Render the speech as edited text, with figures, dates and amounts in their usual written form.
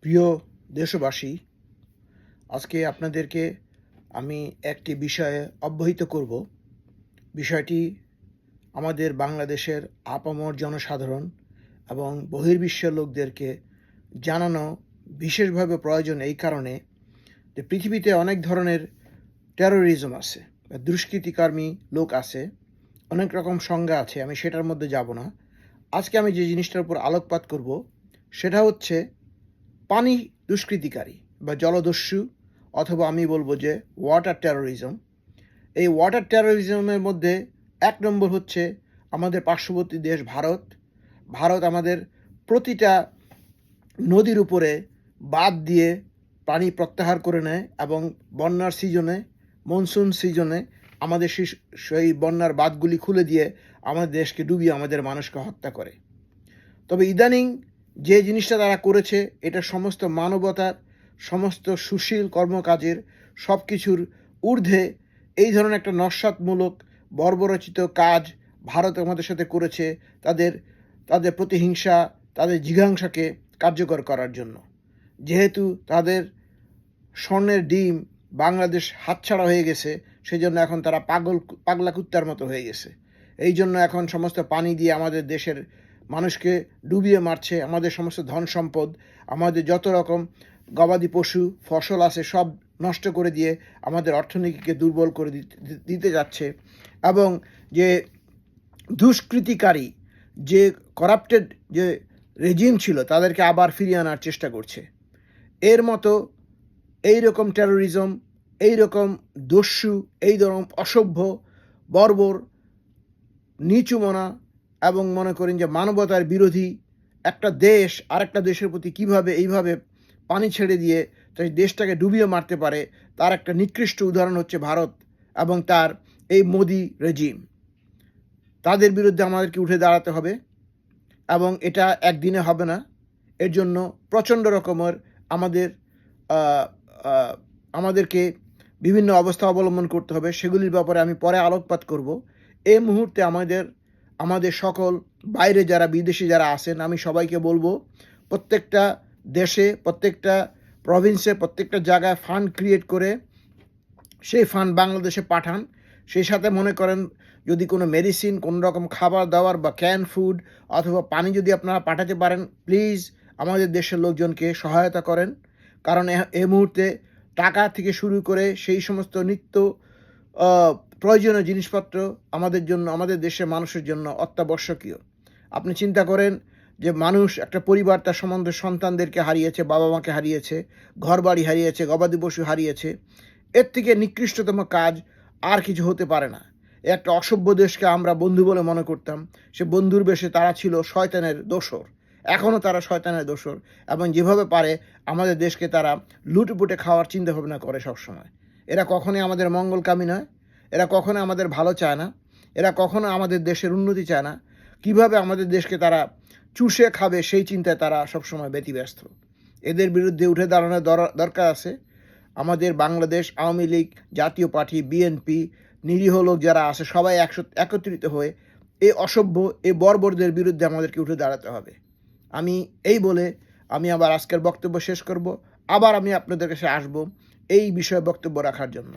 প্রিয় দেশবাসী, আজকে আপনাদেরকে আমি একটি বিষয়ে অবহিত করব। বিষয়টি আমাদের বাংলাদেশের আপামর জনসাধারণ এবং বহির্বিশ্বের লোকদেরকে জানানো বিশেষভাবে প্রয়োজন এই কারণে যে পৃথিবীতে অনেক ধরনের টেরোরিজম আছে, দুষ্কৃতিকামী লোক আছে, অনেক রকম সংজ্ঞা আছে, আমি সেটার মধ্যে যাব না। আজকে আমি যে জিনিসটার উপর আলোকপাত করব সেটা হচ্ছে পানি দুষ্কৃতিকারী বা জলদস্যু, অথবা আমি বলবো যে ওয়াটার টেরোরিজম। এই ওয়াটার টেরোরিজমের মধ্যে এক নম্বর হচ্ছে আমাদের পার্শ্ববর্তী দেশ ভারত। ভারত আমাদের প্রতিটা নদীর উপরে বাঁধ দিয়ে পানি প্রত্যাহার করে নেয় এবং বন্যার সিজনে, মনসুন সিজনে আমাদের সেই বন্যার বাঁধগুলি খুলে দিয়ে আমাদের দেশকে ডুবিয়ে আমাদের মানুষকে হত্যা করে। তবে ইদানিং যে জিনিসটা তারা করেছে, এটা সমস্ত মানবতার, সমস্ত সুশীল কর্মকাজের সব কিছুর ঊর্ধ্বে এই ধরনের একটা নস্যাৎমূলক বর্বরচিত কাজ ভারত আমাদের সাথে করেছে, তাদের প্রতিহিংসা, তাদের জিঘাংসাকে কার্যকর করার জন্য। যেহেতু তাদের স্বর্ণের ডিম বাংলাদেশ হাতছাড়া হয়ে গেছে, সেই জন্য এখন তারা পাগলা কুত্তার মতো হয়ে গেছে। এই জন্য এখন সমস্ত পানি দিয়ে আমাদের দেশের মানুষকে ডুবিয়ে মারছে। আমাদের সমস্ত ধন সম্পদ, আমাদের যত রকম গবাদি পশু, ফসল আছে, সব নষ্ট করে দিয়ে আমাদের অর্থনীতিকে দুর্বল করে দিতে যাচ্ছে। এবং যে দুষ্কৃতিকারী, যে করাপ্টেড যে রেজিম ছিল, তাদেরকে আবার ফিরিয়ে আনার চেষ্টা করছে। এর মতো এইরকম টেরোরিজম, এইরকম দস্যু, এই রকম অসভ্য, বর্বর, নিচুমনা এবং মনে করেন যে মানবতার বিরোধী একটা দেশ আরেকটা দেশের প্রতি কিভাবে এইভাবে পানি ছেড়ে দিয়ে তাই দেশটাকে ডুবিয়ে মারতে পারে, তার একটা নিকৃষ্ট উদাহরণ হচ্ছে ভারত এবং তার এই মোদি রেজিম। তাদের বিরুদ্ধে আমাদেরকে উঠে দাঁড়াতে হবে এবং এটা একদিনে হবে না। এর জন্য প্রচণ্ড রকমের আমাদেরকে বিভিন্ন অবস্থা অবলম্বন করতে হবে। সেগুলির ব্যাপারে আমি পরে আলোকপাত করব। এই মুহূর্তে আমাদের সকল বাইরে যারা বিদেশি যারা আছেন, আমি সবাইকে বলবো প্রত্যেকটা দেশে, প্রত্যেকটা প্রভিন্সে, প্রত্যেকটা জায়গায় ফান্ড ক্রিয়েট করে সেই ফান্ড বাংলাদেশে পাঠান। সেই সাথে মনে করেন যদি কোনো মেডিসিন, কোনো রকম খাবার দাবার বা ক্যান ফুড অথবা পানি যদি আপনারা পাঠাতে পারেন, প্লিজ আমাদের দেশের লোকজনকে সহায়তা করেন। কারণ এই মুহূর্তে টাকা থেকে শুরু করে সেই সমস্ত নিত্য প্রয়োজনীয় জিনিসপত্র আমাদের জন্য, আমাদের দেশের মানুষের জন্য অত্যাবশ্যকীয়। আপনি চিন্তা করেন যে মানুষ, একটা পরিবার তার সম্বন্ধে সন্তানদেরকে হারিয়েছে, বাবা মাকে হারিয়েছে, ঘরবাড়ি হারিয়েছে, গবাদি পশু হারিয়েছে। এর থেকে নিকৃষ্টতম কাজ আর কিছু হতে পারে না। একটা অসভ্য দেশকে আমরা বন্ধু বলে মনে করতাম, সে বন্ধুর বেশে তারা ছিল শয়তানের দোসর। এখনও তারা শয়তানের দোসর এবং যেভাবে পারে আমাদের দেশকে তারা লুটপুটে খাওয়ার চিন্তাভাবনা করে সবসময়। এরা কখনোই আমাদের মঙ্গলকামী নয়, এরা কখনো আমাদের ভালো চায় না, এরা কখনো আমাদের দেশের উন্নতি চায় না। কিভাবে আমাদের দেশকে তারা চুষে খাবে সেই চিন্তায় তারা সবসময় ব্যতিব্যস্ত। এদের বিরুদ্ধে উঠে দাঁড়ানোর দরকার আছে। আমাদের বাংলাদেশ আওয়ামী লীগ, জাতীয় পার্টি, বিএনপি, নিরীহ লোক যারা আছে, সবাই একত্রিত হয়ে এই অসভ্য, এই বর্বরদের বিরুদ্ধে আমাদেরকে উঠে দাঁড়াতে হবে। আমি এই বলে আমি আবার আজকের বক্তব্য শেষ করব। আবার আমি আপনাদের কাছে আসব এই বিষয়ে বক্তব্য রাখার জন্য।